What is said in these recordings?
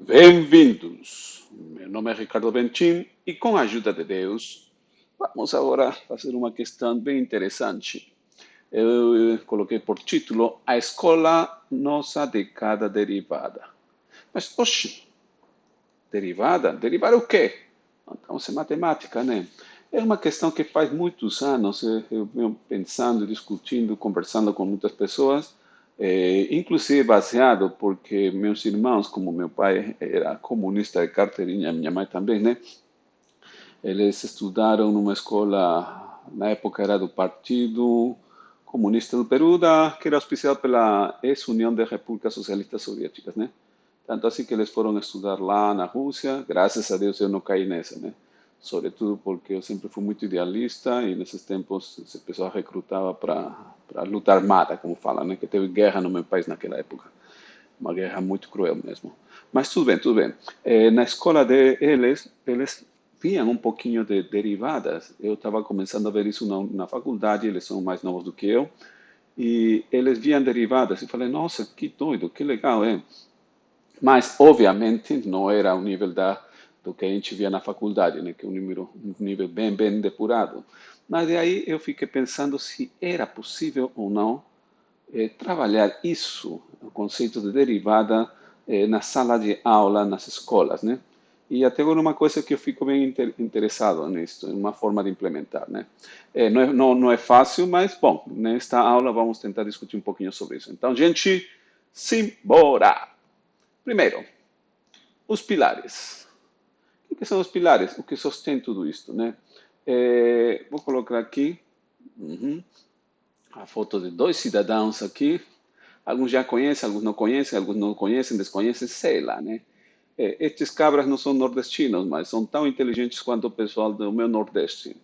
Bem-vindos! Meu nome é Ricardo Benchim e, com a ajuda de Deus, vamos agora fazer uma questão bem interessante. Eu coloquei por título A Escola Nossa de Cada Derivada. Mas, oxe, derivada? Derivada o quê? Então, isso é matemática, né? É uma questão que faz muitos anos eu venho pensando, discutindo, conversando com muitas pessoas, inclusive baseado porque meus irmãos, como meu pai era comunista de carteirinha, minha mãe também, né? Eles estudaram numa escola, na época era do Partido Comunista do Peru, que era auspiciado pela ex-União de Repúblicas Socialistas Soviéticas, né? Tanto assim que eles foram estudar lá na Rússia. Graças a Deus eu não caí nessa, né? Sobretudo porque eu sempre fui muito idealista e nesses tempos esse pessoal recrutava para luta armada, como fala, né? Que teve guerra no meu país naquela época. Uma guerra muito cruel mesmo. Mas tudo bem, tudo bem. Na escola eles viam um pouquinho de derivadas. Eu estava começando a ver isso na faculdade, eles são mais novos do que eu. E eles viam derivadas e falei, nossa, que doido, que legal, é. Mas, obviamente, não era o nível do que a gente via na faculdade, né? Que é um nível bem, bem depurado. Mas de aí eu fiquei pensando se era possível ou não trabalhar isso, o conceito de derivada, na sala de aula, nas escolas, né? E até agora uma coisa que eu fico bem interessado nisso, uma forma de implementar, né? Não é fácil, mas, bom, nesta aula vamos tentar discutir um pouquinho sobre isso. Então, gente, simbora! Primeiro, os pilares. O que são os pilares? O que sostém tudo isto, né? Vou colocar aqui a foto de dois cidadãos aqui. Alguns já conhecem, alguns não conhecem, desconhecem, sei lá, né? Estes cabras não são nordestinos, mas são tão inteligentes quanto o pessoal do meu Nordeste.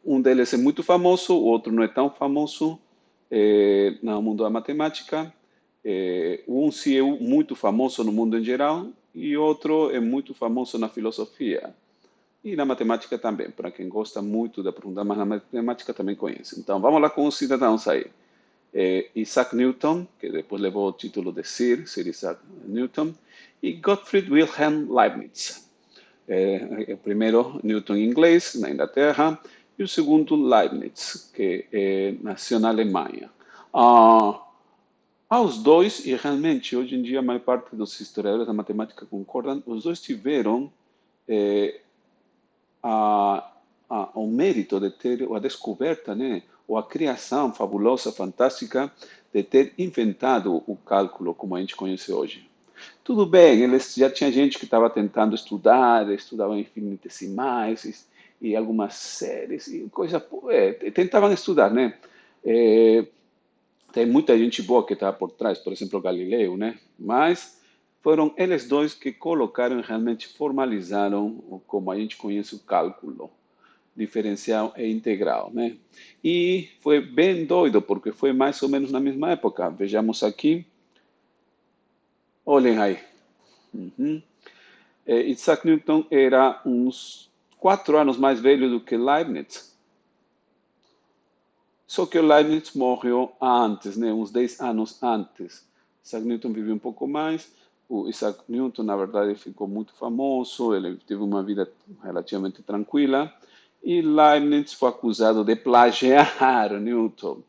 Um deles é muito famoso, o outro não é tão famoso no mundo da matemática. Um se é muito famoso no mundo em geral e outro é muito famoso na filosofia. E na matemática também, para quem gosta muito de aprofundar mais na matemática também conhece. Então, vamos lá com os cidadãos aí. Isaac Newton, que depois levou o título de Sir Isaac Newton, e Gottfried Wilhelm Leibniz. O primeiro Newton inglês, na Inglaterra, e o segundo Leibniz, que nasceu na Alemanha. Aos dois, e realmente hoje em dia a maior parte dos historiadores da matemática concordam, os dois tiveram a, o mérito de ter a descoberta, né, ou a criação fabulosa, fantástica, de ter inventado o cálculo como a gente conhece hoje. Tudo bem, eles já tinha gente que estava tentando estudar, estudavam infinitesimais e algumas séries e coisa, tentavam estudar, né? É, tem muita gente boa que estava por trás, por exemplo, Galileu, né? Mas foram eles dois que colocaram, realmente formalizaram como a gente conhece o cálculo diferencial e integral, né? E foi bem doido, porque foi mais ou menos na mesma época. Vejamos aqui, olhem aí. Uhum. Isaac Newton era uns 4 anos mais velho do que Leibniz. Só que o Leibniz morreu antes, né? Uns 10 anos antes. Isaac Newton viveu um pouco mais. O Isaac Newton, na verdade, ficou muito famoso. Ele teve uma vida relativamente tranquila. E Leibniz foi acusado de plagiar Newton.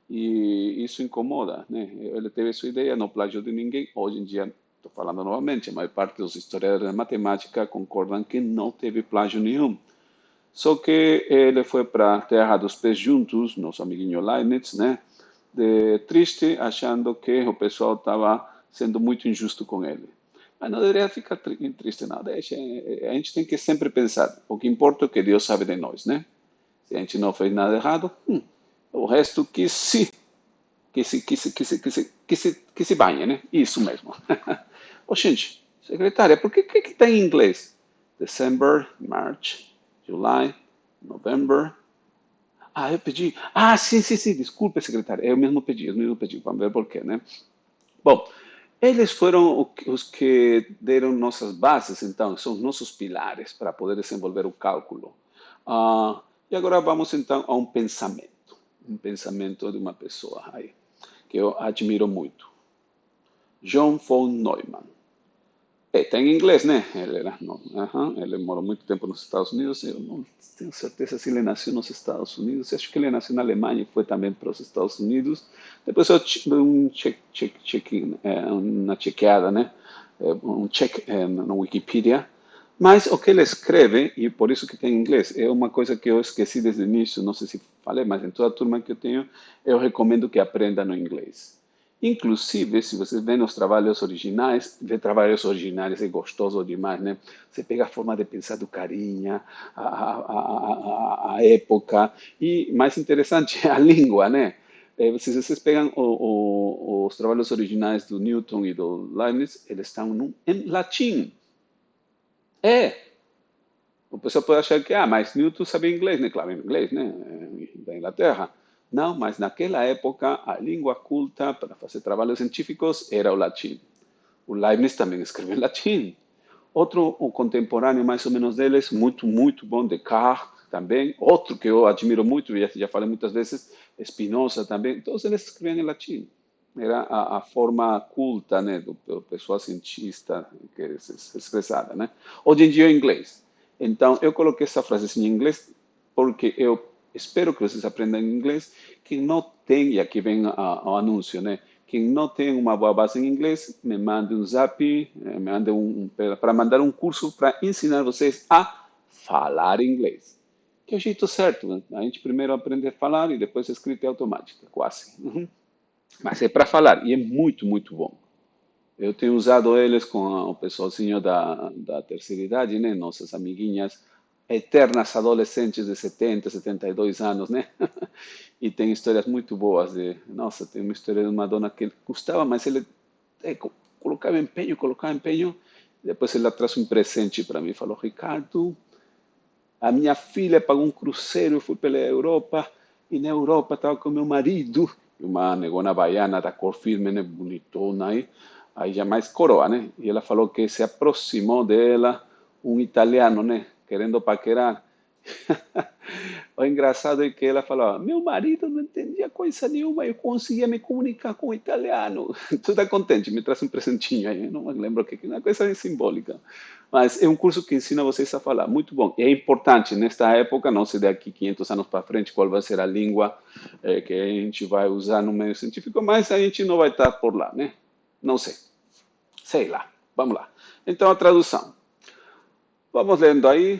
E isso incomoda, né? Ele teve sua ideia, não plagiou de ninguém. Hoje em dia, estou falando novamente, a maior parte dos historiadores da matemática concordam que não teve plágio nenhum. Só que ele foi para a terra dos pés juntos, nosso amiguinho Leibniz, né? Triste, achando que o pessoal estava sendo muito injusto com ele. Mas não deveria ficar triste, não. Deixa, a gente tem que sempre pensar, o que importa é o que Deus sabe de nós, né? Se a gente não fez nada errado, o resto que se banhe, né? Isso mesmo. Ô, gente, secretária, por que está em inglês? December, March, July, November. Ah, eu pedi. Ah, sim, sim, sim, desculpe, secretária. Eu mesmo pedi. Vamos ver por quê, né? Bom, eles foram os que deram nossas bases, então, são os nossos pilares para poder desenvolver o cálculo. E agora vamos, então, a um pensamento de uma pessoa aí, que eu admiro muito. John von Neumann. Está em inglês, né? Ele era, não, aham, ele morou muito tempo nos Estados Unidos. Eu não tenho certeza se ele nasceu nos Estados Unidos. Acho que ele nasceu na Alemanha e foi também para os Estados Unidos. Depois eu dei uma chequeada, né? Um check na Wikipedia. Mas o que ele escreve, e por isso que tem em inglês, é uma coisa que eu esqueci desde o início, não sei se falei, mas em toda a turma que eu tenho, eu recomendo que aprenda no inglês. Inclusive, se vocês veem os trabalhos originais, ver trabalhos originais é gostoso demais, né? Você pega a forma de pensar do carinha, a época, e mais interessante, a língua, né? Se vocês pegam os trabalhos originais do Newton e do Leibniz, eles estão em latim. É, o pessoal pode achar que, mas Newton sabia inglês, né? Claro, em inglês, né? Da Inglaterra. Não, mas naquela época a língua culta para fazer trabalhos científicos era o latim. O Leibniz também escreveu em latim. Outro, o contemporâneo mais ou menos deles, muito, muito bom, Descartes também. Outro que eu admiro muito, já falei muitas vezes, Spinoza também. Todos eles escreviam em latim. Era a forma culta, né, do pessoal cientista que se expressava, né? Hoje em dia é inglês. Então, eu coloquei essa frase assim, em inglês porque eu espero que vocês aprendam inglês. Quem não tem, e aqui vem o anúncio, né? Quem não tem uma boa base em inglês, me mande um zap, me mande para mandar um curso para ensinar vocês a falar inglês. Que é o jeito certo, né? A gente primeiro aprende a falar e depois a escrita é automática, quase. Uhum. Mas é para falar e é muito, muito bom. Eu tenho usado eles com o pessoalzinho da terceira idade, né? Nossas amiguinhas eternas adolescentes de 70, 72 anos, né? E tem histórias muito boas de... Nossa, tem uma história de uma dona que custava, mas ele colocava empenho, depois ele traz um presente para mim. Falou, Ricardo, a minha filha pagou um cruzeiro, eu fui pela Europa, e na Europa estava com meu marido, uma negona baiana da cor firme, né, bonitona aí já mais coroa, né? E ela falou que se aproximou dela um italiano, né, querendo paquerar. O engraçado é que ela falava, meu marido não entendia coisa nenhuma, eu conseguia me comunicar com o italiano. Tu está contente? Me traz um presentinho aí, eu não me lembro o que é, uma coisa simbólica. Mas é um curso que ensina vocês a falar, muito bom. E é importante, nesta época, não sei daqui 500 anos para frente, qual vai ser a língua que a gente vai usar no meio científico, mas a gente não vai estar por lá, né? Não sei. Sei lá. Vamos lá. Então, a tradução. Vamos lendo aí.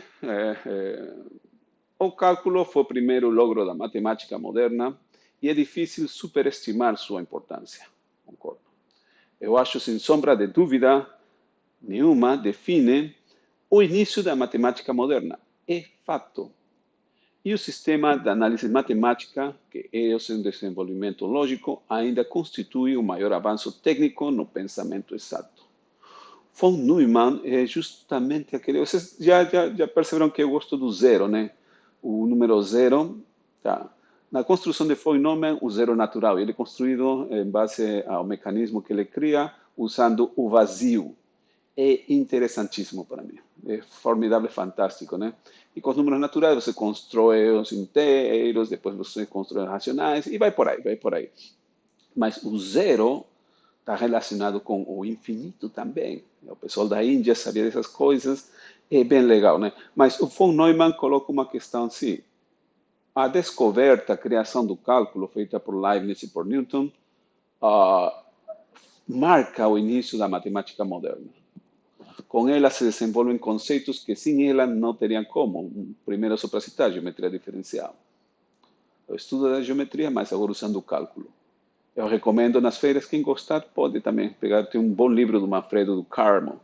O cálculo foi o primeiro logro da matemática moderna e é difícil superestimar sua importância. Concordo. Eu acho, sem sombra de dúvida nenhuma, define o início da matemática moderna. É fato. E o sistema de análise matemática, que é o seu desenvolvimento lógico, ainda constitui o maior avanço técnico no pensamento exato. Von Neumann é justamente aquele. Vocês já perceberam que eu gosto do zero, né? O número zero, tá? Na construção de von Neumann, o zero natural, ele é construído em base ao mecanismo que ele cria usando o vazio. É interessantíssimo para mim. É formidável, fantástico, né? E com os números naturais você constrói os inteiros, depois você constrói os racionais e vai por aí, vai por aí. Mas o zero está relacionado com o infinito também. O pessoal da Índia sabia dessas coisas, é bem legal, né? Mas o von Neumann coloca uma questão assim: a descoberta, a criação do cálculo feita por Leibniz e por Newton uh, marca o início da matemática moderna. Com ela se desenvolvem conceitos que sem ela não teriam como. Primeiro, só para citar, geometria diferencial. O estudo da geometria, mas agora usando o cálculo. Eu recomendo nas feiras, quem gostar pode também pegar, tem um bom livro do Manfredo do Carmo,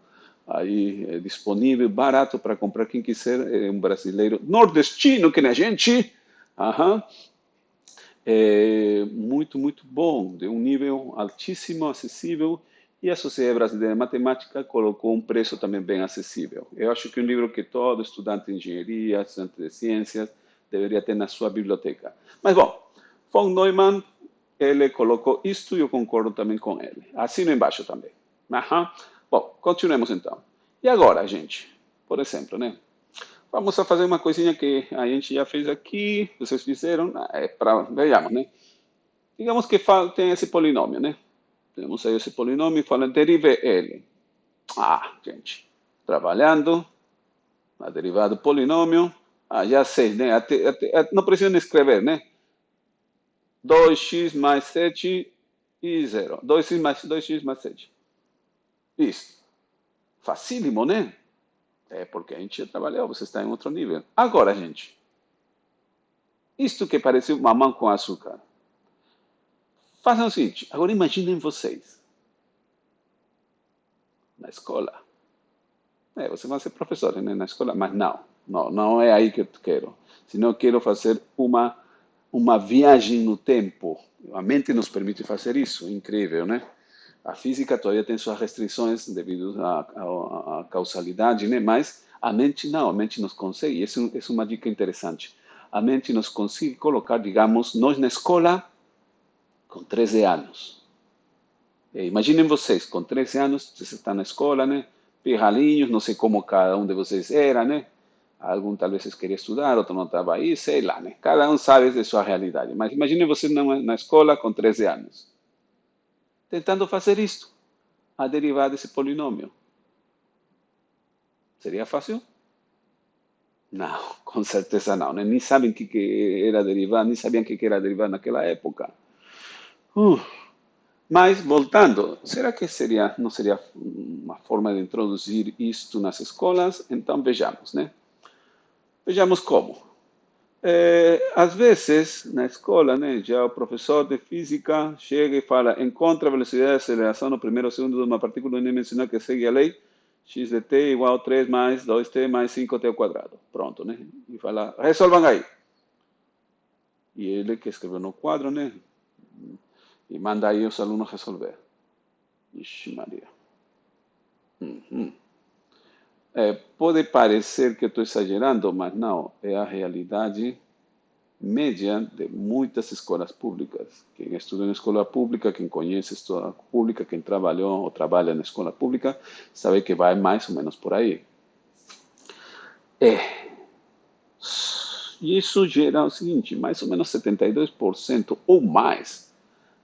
aí é disponível, barato para comprar quem quiser, é um brasileiro nordestino que nem a gente, aham, é muito, muito bom, de um nível altíssimo, acessível, e a Sociedade Brasileira de Matemática colocou um preço também bem acessível. Eu acho que é um livro que todo estudante de engenharia, estudante de ciências, deveria ter na sua biblioteca. Mas, bom, von Neumann, ele colocou isto e eu concordo também com ele. Assino embaixo também. Aham. Bom, continuemos então. E agora, gente? Por exemplo, né? Vamos a fazer uma coisinha que a gente já fez aqui, vocês fizeram, vejamos, né? Digamos que tem esse polinômio, né? Temos aí esse polinômio, fala, derive ele. Gente, trabalhando, a derivada do polinômio, já sei, né? Não precisa nem escrever, né? 2x mais 7 e 0. 2x mais 7. Isso. Facílimo, né? É porque a gente já trabalhou, você está em outro nível. Agora, gente, isto que parece mamão com açúcar. Façam o seguinte, agora imaginem vocês na escola. Vocês vão ser professores, né, na escola, mas não é aí que eu quero. Senão eu quero fazer uma viagem no tempo. A mente nos permite fazer isso, incrível, né? A física todavía tem suas restrições devido à causalidade, né? Mas a mente não, a mente nos consegue. Essa é uma dica interessante. A mente nos consegue colocar, digamos, nós na escola com 13 anos. Imaginem vocês, com 13 anos, vocês estão na escola, né? Pirralhinhos, não sei como cada um de vocês era, né? Algum talvez queria estudar, outro não estava aí, sei lá, né? Cada um sabe de sua realidade. Mas imaginem vocês na escola com 13 anos, tentando fazer isto, a derivar desse polinômio. Seria fácil? Não, com certeza não, né? Nem sabem o que era derivar, nem sabiam o que era derivar naquela época. Uh, Mas, voltando, será que não seria uma forma de introduzir isto nas escolas? Então, vejamos, né? Vejamos como. Às vezes, na escola, né, já o professor de física chega e fala, encontra a velocidade de aceleração no primeiro segundo de uma partícula unidimensional que segue a lei x de t igual a 3 mais 2t mais 5t ao quadrado. Pronto, né? E fala, resolvam aí. E ele que escreveu no quadro, né? E manda aí os alunos resolver. Ixi, Maria. Uhum. Pode parecer que eu estou exagerando, mas não, é a realidade média de muitas escolas públicas. Quem estuda em escola pública, quem conhece escola pública, quem trabalhou ou trabalha na escola pública, sabe que vai mais ou menos por aí. E isso gera o seguinte, mais ou menos 72% ou mais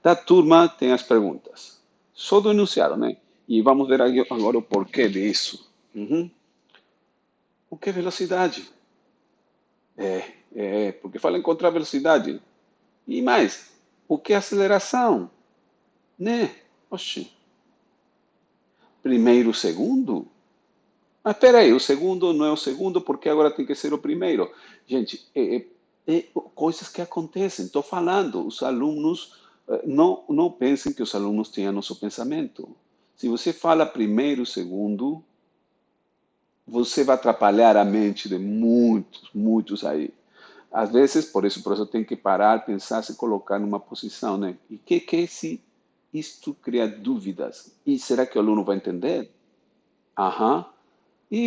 da turma tem as perguntas. Só do enunciado, né? E vamos ver agora o porquê disso. Uhum. O que é velocidade? Porque fala encontrar velocidade. E mais, o que é aceleração? Né? Oxi. Primeiro, segundo? Mas peraí, o segundo não é o segundo porque agora tem que ser o primeiro. Gente, coisas que acontecem. Estou falando, os alunos, não pensem que os alunos têm nosso pensamento. Se você fala primeiro, segundo, você vai atrapalhar a mente de muitos aí. Às vezes, por isso o professor tem que parar, pensar, se colocar numa posição, né? E que é se isto cria dúvidas? E será que o aluno vai entender? Aham.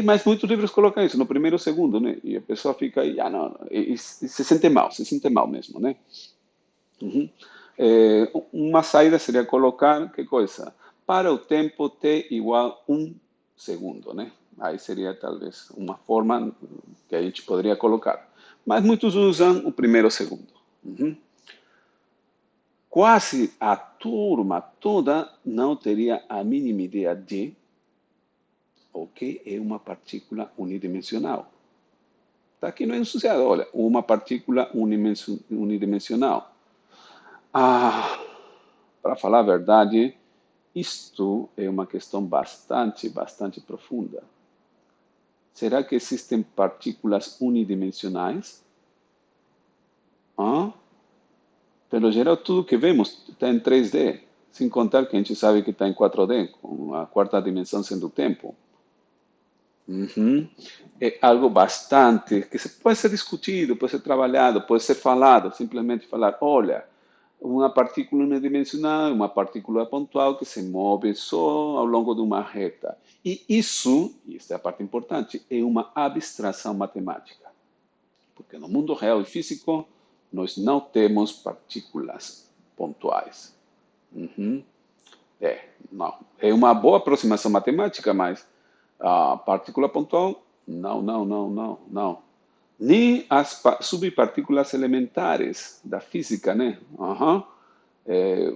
Mas muitos livros colocam isso no primeiro ou segundo, né? E a pessoa fica aí, não, e se sente mal mesmo, né? Uhum. Uma saída seria colocar, que coisa? Para o tempo t igual a 1 segundo, né? Aí seria talvez uma forma que a gente poderia colocar. Mas muitos usam o primeiro ou segundo. Uhum. Quase a turma toda não teria a mínima ideia de o que é uma partícula unidimensional. Está aqui no enunciado, olha, uma partícula unidimensional. Para falar a verdade, isto é uma questão bastante profunda. Será que existem partículas unidimensionais? Pelo geral, tudo que vemos está em 3D, sem contar que a gente sabe que está em 4D, com a quarta dimensão sendo o tempo. Uhum. É algo bastante que pode ser discutido, pode ser trabalhado, pode ser falado, simplesmente falar, olha, uma partícula unidimensional, uma partícula pontual que se move só ao longo de uma reta. E isso, e esta é a parte importante, é uma abstração matemática. Porque no mundo real e físico, nós não temos partículas pontuais. Uhum. Não. É uma boa aproximação matemática, mas a partícula pontual, não. Nem as subpartículas elementares da física, né? Uhum. é,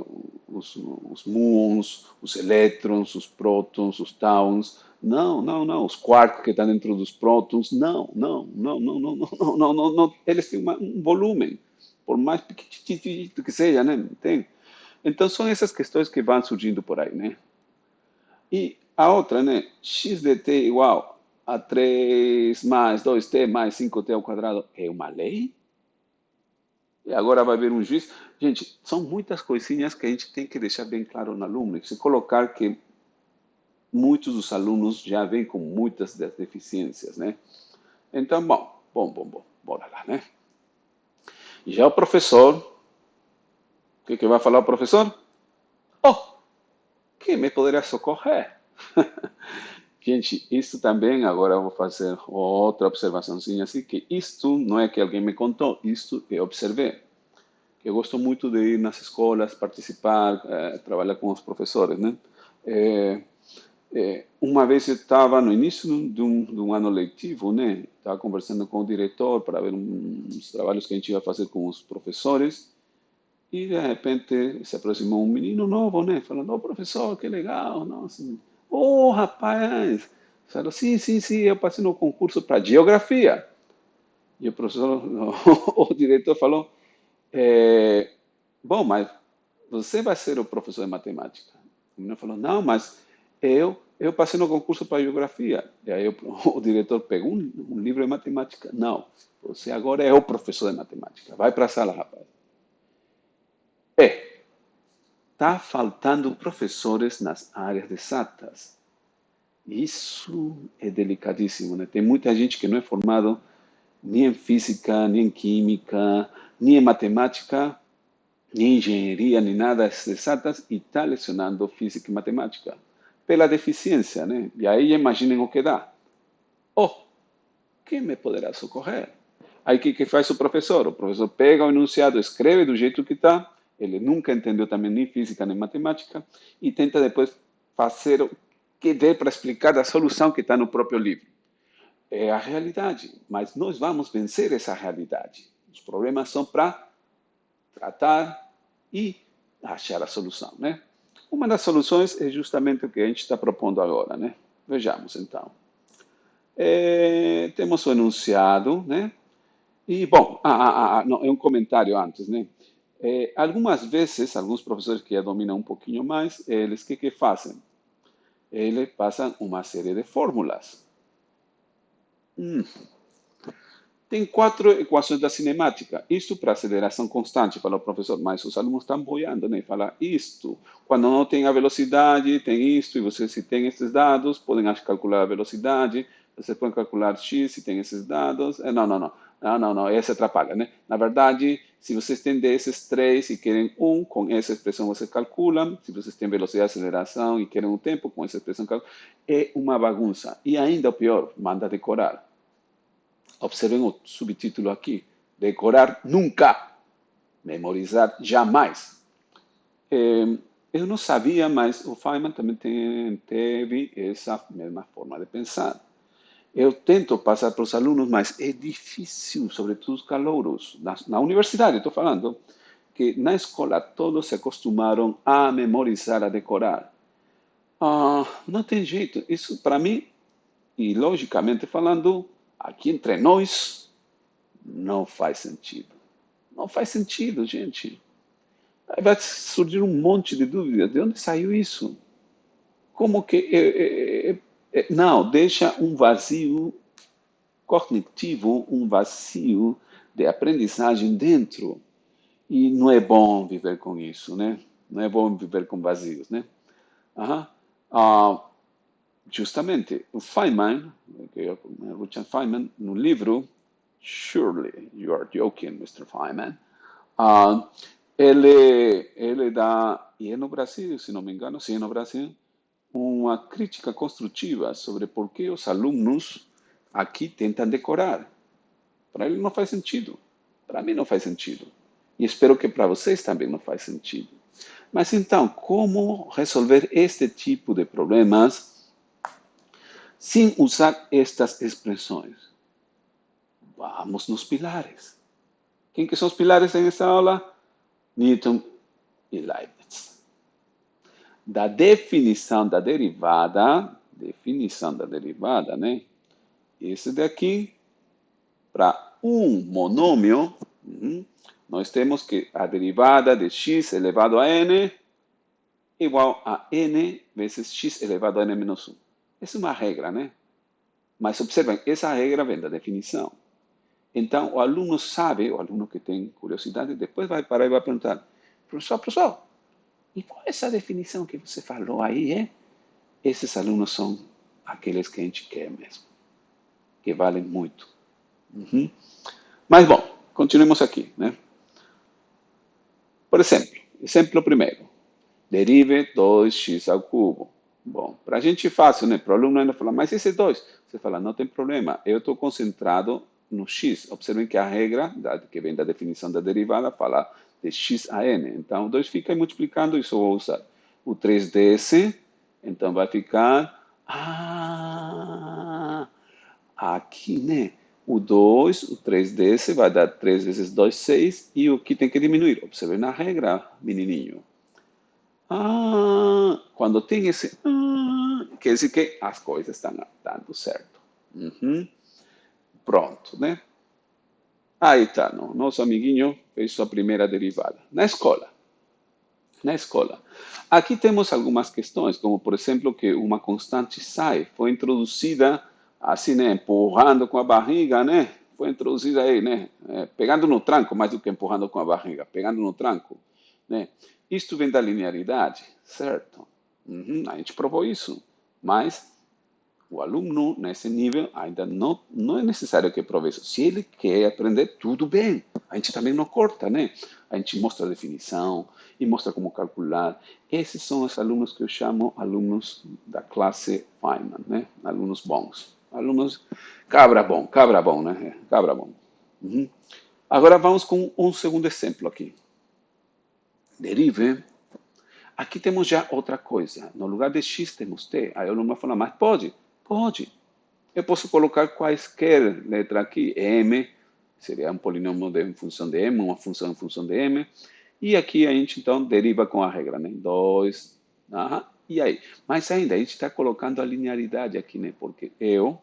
os muons, os elétrons, os prótons, os tauns. Não, não, não. Os quarks que estão dentro dos prótons. Não, não, não, não, não, não, não, não, não, não. Eles têm um volume, por mais pequitito que seja, né? Tem. Então são essas questões que vão surgindo por aí, né? E a outra, né? X de t igual a 3 mais 2t mais 5t ao quadrado é uma lei? E agora vai haver um juiz. Gente, são muitas coisinhas que a gente tem que deixar bem claro no aluno. Se colocar que muitos dos alunos já vêm com muitas das deficiências, né? Então, bom, bora lá, né? E já o professor, o que vai falar o professor? Oh, que me poderá socorrer? Gente, isso também, agora eu vou fazer outra observaçãozinha assim, que isto não é que alguém me contou, isto eu observei. Eu gosto muito de ir nas escolas, participar, trabalhar com os professores, né? Eh, uma vez eu estava no início de um ano letivo, né? Estava conversando com o diretor para ver uns trabalhos que a gente ia fazer com os professores e de repente se aproximou um menino novo, né? Falando, oh, professor, que legal, nossa. Oh, rapaz. Falou, sim, eu passei no concurso para geografia. E o professor, o diretor falou, é, bom, mas você vai ser o professor de matemática. O menino falou, não, mas eu passei no concurso para geografia. E aí o diretor pegou um livro de matemática. Não, você agora é o professor de matemática. Vai para a sala, rapaz. É, está faltando professores nas áreas de exatas. Isso é delicadíssimo, né? Tem muita gente que não é formado nem em física, nem em química, nem em matemática, nem engenharia, nem nada exatas, e está lecionando física e matemática, pela deficiência, né? E aí imaginem o que dá. Oh, quem me poderá socorrer? Aí o que faz o professor? O professor pega o enunciado, escreve do jeito que está, ele nunca entendeu também nem física nem matemática, e tenta depois fazer o que der para explicar a solução que está no próprio livro. É a realidade, mas nós vamos vencer essa realidade. Os problemas são para tratar e achar a solução, né? Uma das soluções é justamente o que a gente está propondo agora, né? Vejamos então. Temos o enunciado, né? E, bom, não, é um comentário antes, né? Algumas vezes, alguns professores que já dominam um pouquinho mais, eles que fazem? Eles passam uma série de fórmulas. Tem quatro equações da cinemática. Isto para aceleração constante, fala o professor, mas os alunos estão boiando, né? Fala isto. Quando não tem a velocidade, tem isto, e você, se tem esses dados, podem calcular a velocidade, você pode calcular x se tem esses dados. Não, essa atrapalha, né? Na verdade, se vocês têm desses três e querem um, com essa expressão você calcula. Se vocês têm velocidade de aceleração e querem um tempo, com essa expressão calcula. É uma bagunça. E ainda o pior, manda decorar. Observen o subtítulo aqui: decorar nunca, memorizar jamais. Eu não sabia, mas o Feynman também teve essa mesma forma de pensar. Eu tento passar para os alunos, mas é difícil, sobretudo os calouros. Na universidade, estou falando, que na escola todos se acostumaram a memorizar, a decorar. Não tem jeito. Isso, para mim, e logicamente falando, aqui entre nós, não faz sentido. Não faz sentido, gente. Aí vai surgir um monte de dúvidas. De onde saiu isso? Como que. Não, deixa um vazio cognitivo, um vazio de aprendizagem dentro. E não é bom viver com isso, né? Não é bom viver com vazios, né? Uhum. Ah, justamente, o Feynman, Richard Feynman, no livro Surely You Are Joking, Mr. Feynman, ah, ele dá, e é no Brasil, se não me engano, sim, é no Brasil, uma crítica construtiva sobre por que os alunos aqui tentam decorar. Para ele não faz sentido. Para mim não faz sentido. E espero que para vocês também não faz sentido. Mas então, como resolver este tipo de problemas sem usar estas expressões? Vamos nos pilares. Quem que são os pilares en esta aula? Newton, e Leibniz. Da definição da derivada, né? Esse daqui, para um monômio, nós temos que a derivada de x elevado a n igual a n vezes x elevado a n menos 1. Essa é uma regra, né? Mas observem, essa regra vem da definição. Então, o aluno sabe, o aluno que tem curiosidade, depois vai parar e vai perguntar, professor, e qual é essa definição que você falou aí, é? Esses alunos são aqueles que a gente quer mesmo, que valem muito. Mas, bom, continuemos aqui, né? Por exemplo primeiro, derive 2x ao cubo. Bom, para a gente é fácil, né? Para o aluno ainda falar, mas esse 2, você fala, não tem problema, eu estou concentrado no x. Observem que a regra, que vem da definição da derivada, fala de x a n. Então, o 2 fica multiplicando e só vou usar o 3ds, então vai ficar, aqui, né? O 2, o 3ds vai dar 3 vezes 2, 6, e o que tem que diminuir? Observem na regra, menininho. Quando tem esse quer dizer que as coisas estão dando certo. Pronto, né? Aí tá, nosso amiguinho fez sua primeira derivada. Na escola. Aqui temos algumas questões, como por exemplo que uma constante psi foi introduzida assim, né, empurrando com a barriga, né? Foi introduzida aí, né? Pegando no tranco, mais do que empurrando com a barriga, pegando no tranco, né? Isto vem da linearidade, certo? A gente provou isso, mas o aluno, nesse nível, ainda não é necessário que prove isso. Se ele quer aprender, tudo bem. A gente também não corta, né? A gente mostra a definição e mostra como calcular. Esses são os alunos que eu chamo alunos da classe Feynman, né? Alunos bons. Alunos cabra bom, né? Cabra bom. Agora vamos com um segundo exemplo aqui. Derive. Aqui temos já outra coisa. No lugar de x temos t. Aí o aluno vai falar, mas pode? Pode. Eu posso colocar quaisquer letra aqui. M seria um polinômio em função de m, uma função em função de m. E aqui a gente então deriva com a regra, né? 2. E aí? Mas ainda a gente está colocando a linearidade aqui, né? Porque eu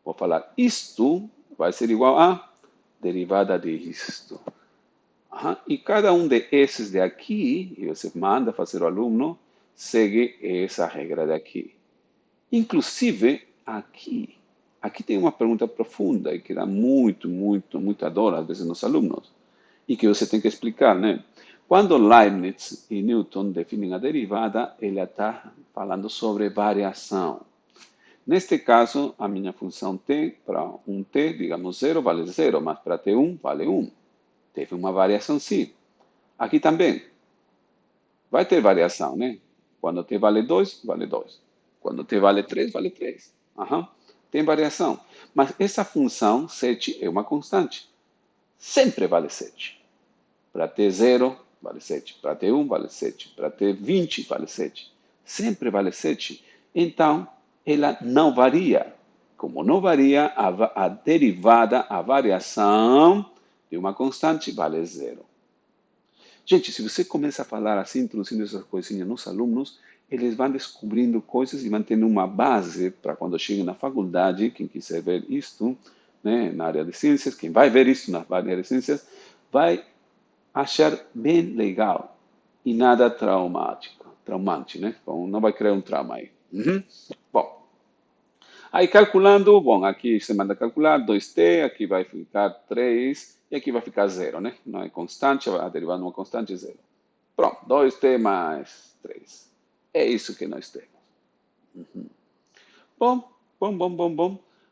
vou falar isto vai ser igual a derivada de isto. E cada um desses de aqui, e você manda fazer o aluno, segue essa regra daqui. Inclusive, aqui tem uma pergunta profunda e que dá muita dor às vezes nos alunos, e que você tem que explicar, né? Quando Leibniz e Newton definem a derivada, ele está falando sobre variação. Neste caso, a minha função t, para um t, digamos 0, vale 0, mas para t1 vale 1. Teve uma variação, sim. Aqui também. Vai ter variação, né? Quando t vale 2, vale 2. Quando t vale 3, vale 3. Tem variação. Mas essa função 7 é uma constante. Sempre vale 7. Para t0, vale 7. Para t1, vale 7. Para t20, vale 7. Sempre vale 7. Então, ela não varia. Como não varia, a derivada, a variação de uma constante vale 0. Gente, se você começa a falar assim, introduzindo essas coisinhas nos alunos, eles vão descobrindo coisas e vão tendo uma base para quando cheguem na faculdade, quem quiser ver isto, né, na área de ciências, quem vai ver isso na área de ciências, vai achar bem legal e nada traumante, né? Bom, não vai criar um trauma aí. Bom, aí calculando, bom, aqui você manda calcular 2t, aqui vai ficar 3 e aqui vai ficar 0, né? Não é constante, a derivada de uma constante é 0. Pronto, 2t mais 3. É isso que nós temos. Bom.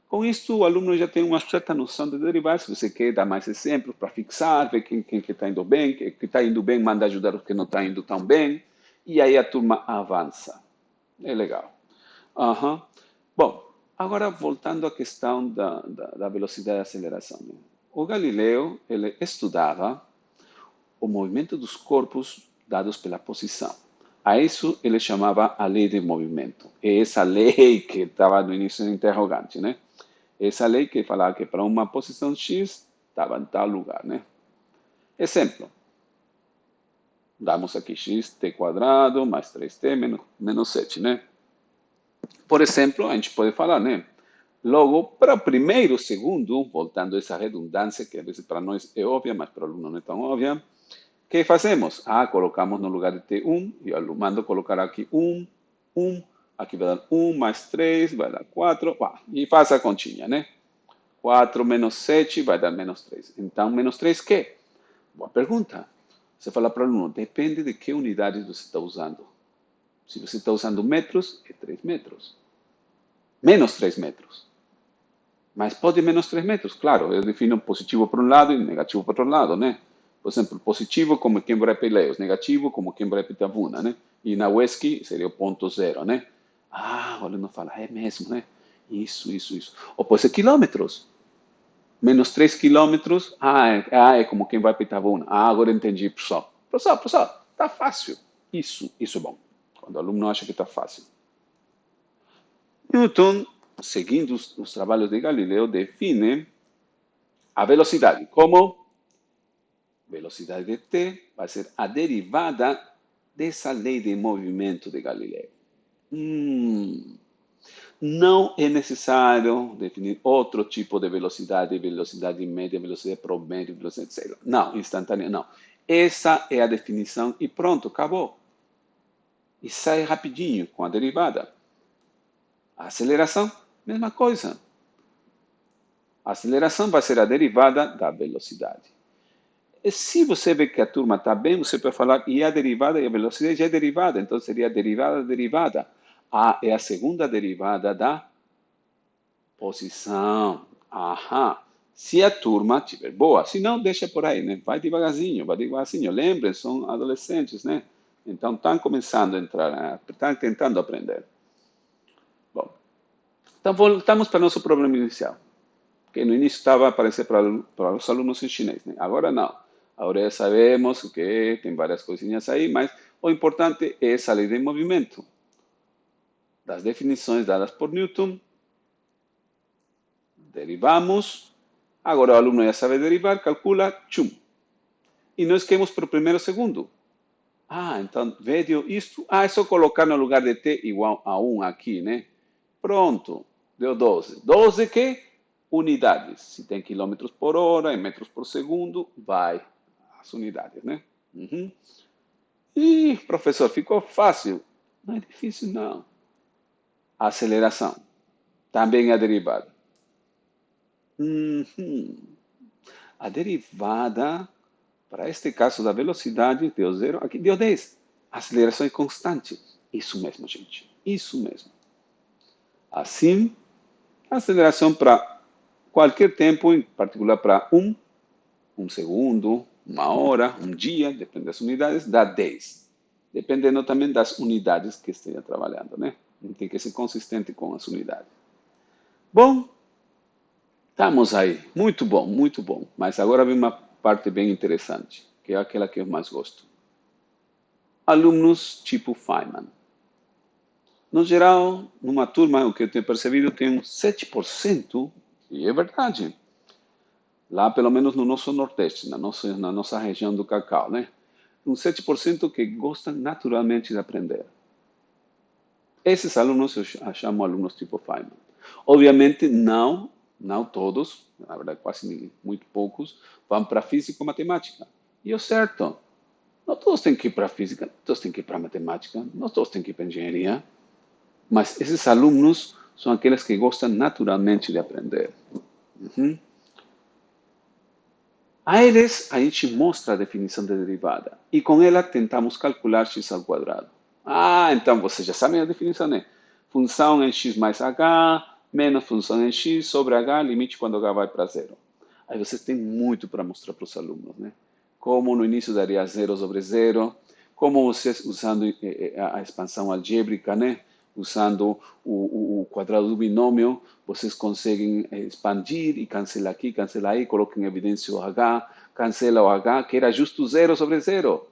Com isso, o aluno já tem uma certa noção de derivar. Se você quer dar mais exemplos para fixar, ver quem está indo bem, quem está indo bem, manda ajudar os que não estão indo tão bem. E aí a turma avança. É legal. Bom, agora voltando à questão da velocidade de aceleração. Né? O Galileu ele estudava o movimento dos corpos dados pela posição. A isso ele chamava a lei de movimento. É essa lei que estava no início do interrogante, né? Essa lei que falava que para uma posição X estava em tal lugar, né? Exemplo. Damos aqui xt² mais 3t menos 7, né? Por exemplo, a gente pode falar, né? Logo, para o primeiro segundo, voltando a essa redundância, que às vezes para nós é óbvia, mas para o aluno não é tão óbvia, o que fazemos? Colocamos no lugar de T1, e o aluno manda colocar aqui 1, aqui vai dar 1 mais 3, vai dar 4, e faz a continha, né? 4 menos 7 vai dar menos 3. Então, menos 3 quê? Boa pergunta. Você fala para o aluno, depende de que unidades você está usando. Se você está usando metros, é 3 metros. Menos 3 metros. Mas pode menos 3 metros, claro. Eu defino positivo por um lado e negativo por outro lado, né? Por exemplo, positivo como quem vai Peleus, negativo como quem vai Pitavuna, né? E na UESC seria o ponto zero, né? O aluno fala, é mesmo, né? Isso. Ou pode ser quilômetros. Menos 3 quilômetros, é como quem vai para Itabuna. Agora entendi, professor. Professor, tá fácil. Isso é bom. Quando o aluno acha que está fácil. Newton, seguindo os trabalhos de Galileu, define a velocidade como velocidade de t vai ser a derivada dessa lei de movimento de Galileu. Não é necessário definir outro tipo de velocidade média, velocidade promédio, velocidade zero. Não, instantânea, não. Essa é a definição e pronto, acabou. E sai rapidinho com a derivada. A aceleração, mesma coisa. A aceleração vai ser a derivada da velocidade. E se você vê que a turma está bem, você pode falar, e a derivada e a velocidade já é derivada, então seria a derivada da derivada. É a segunda derivada da posição. Se a turma estiver boa, se não, deixa por aí, né? Vai devagarzinho. Lembrem, são adolescentes, né? Então estão começando a entrar, estão tentando aprender. Bom, então voltamos para o nosso problema inicial, que no início estava a aparecer para os alunos em chinês, né? Agora não. Agora já sabemos que tem várias coisinhas aí, mas o importante é essa lei de movimento. Das definições dadas por Newton, derivamos. Agora o aluno já sabe derivar, calcula, tchum. E nós queremos para o primeiro segundo. Então, veio isto. É só colocar no lugar de t igual a 1 aqui, né? Pronto, deu 12. 12 que? Unidades. Se tem quilômetros por hora, em metros por segundo, vai as unidades, né? E, professor, ficou fácil. Não é difícil, não. A aceleração. Também é a derivada. A derivada, para este caso da velocidade, deu 0, aqui deu 10. A aceleração é constante. Isso mesmo, gente. Isso mesmo. Assim, a aceleração para qualquer tempo, em particular para um segundo, uma hora, um dia, depende das unidades, dá 10. Dependendo também das unidades que esteja trabalhando, né? Tem que ser consistente com as unidades. Bom, estamos aí. Muito bom, muito bom. Mas agora vem uma parte bem interessante, que é aquela que eu mais gosto. Alunos tipo Feynman. No geral, numa turma, o que eu tenho percebido, tem uns 7%, e é verdade, lá pelo menos no nosso Nordeste, na nossa região do Cacau, né? Uns 7% que gostam naturalmente de aprender. Esses alunos eu chamo alunos tipo Feynman. Obviamente, não todos, na verdade quase muito poucos, vão para física ou matemática. E é certo, não todos têm que ir para física, não todos têm que ir para matemática, não todos têm que ir para engenharia. Mas esses alunos são aqueles que gostam naturalmente de aprender. A eles, a gente mostra a definição de derivada. E com ela tentamos calcular x ao quadrado. Então vocês já sabem a definição, né? Função em x mais h, menos função em x sobre h, limite quando h vai para zero. Aí vocês têm muito para mostrar para os alunos, né? Como no início daria zero sobre zero, como vocês usando a expansão algébrica, né? Usando o quadrado do binômio, vocês conseguem expandir e cancelar aqui, cancelar aí, coloquem em evidência o h, cancela o h, que era justo zero sobre zero.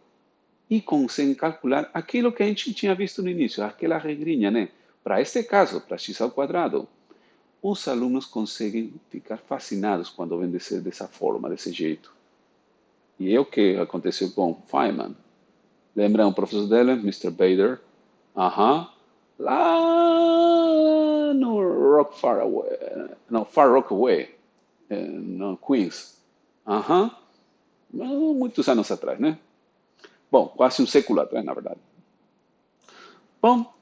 E conseguem calcular aquilo que a gente tinha visto no início, aquela regrinha, né? Para este caso, para x ao quadrado, os alunos conseguem ficar fascinados quando vêm dessa forma, desse jeito. E é o que aconteceu com Feynman. Lembram o professor dele, Mr. Bader? Aham. Lá no Rock Far Away. Não, Far Rockaway. No Queens. Aham. Muitos anos atrás, né? Bom, quase um século atrás, na verdade. Bom,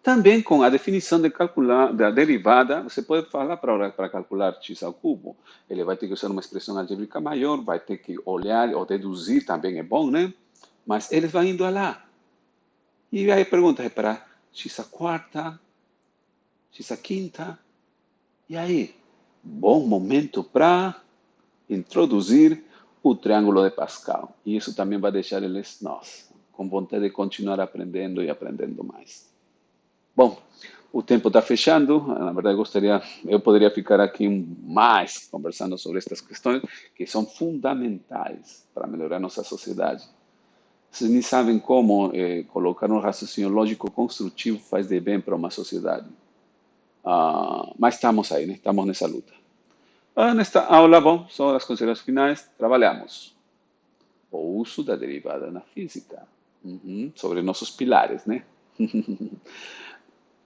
também com a definição de calcular, da derivada, você pode falar para calcular x ao cubo. Ele vai ter que usar uma expressão algébrica maior, vai ter que olhar ou deduzir, também é bom, né? Mas eles vão indo lá. E aí a pergunta é para x a quarta, x a quinta. E aí, bom momento para introduzir o triângulo de Pascal. E isso também vai deixar eles, nós, com vontade de continuar aprendendo e aprendendo mais. Bom, o tempo está fechando. Na verdade, eu poderia ficar aqui mais conversando sobre estas questões que são fundamentais para melhorar nossa sociedade. Vocês nem sabem como colocar um raciocínio lógico construtivo faz de bem para uma sociedade. Mas estamos aí, né? Estamos nessa luta. Nesta aula, bom, são as considerações finais. Trabalhamos o uso da derivada na física, sobre nossos pilares, né?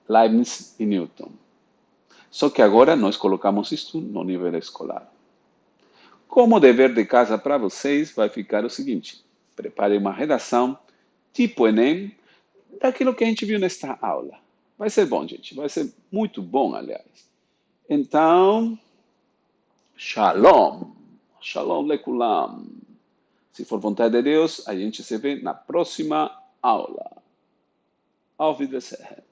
Leibniz e Newton. Só que agora nós colocamos isto no nível escolar. Como dever de casa para vocês vai ficar o seguinte: prepare uma redação tipo Enem daquilo que a gente viu nesta aula. Vai ser bom, gente. Vai ser muito bom, aliás. Então, shalom. Shalom lekulam. Se for vontade de Deus, a gente se vê na próxima aula. Auf Wiedersehen.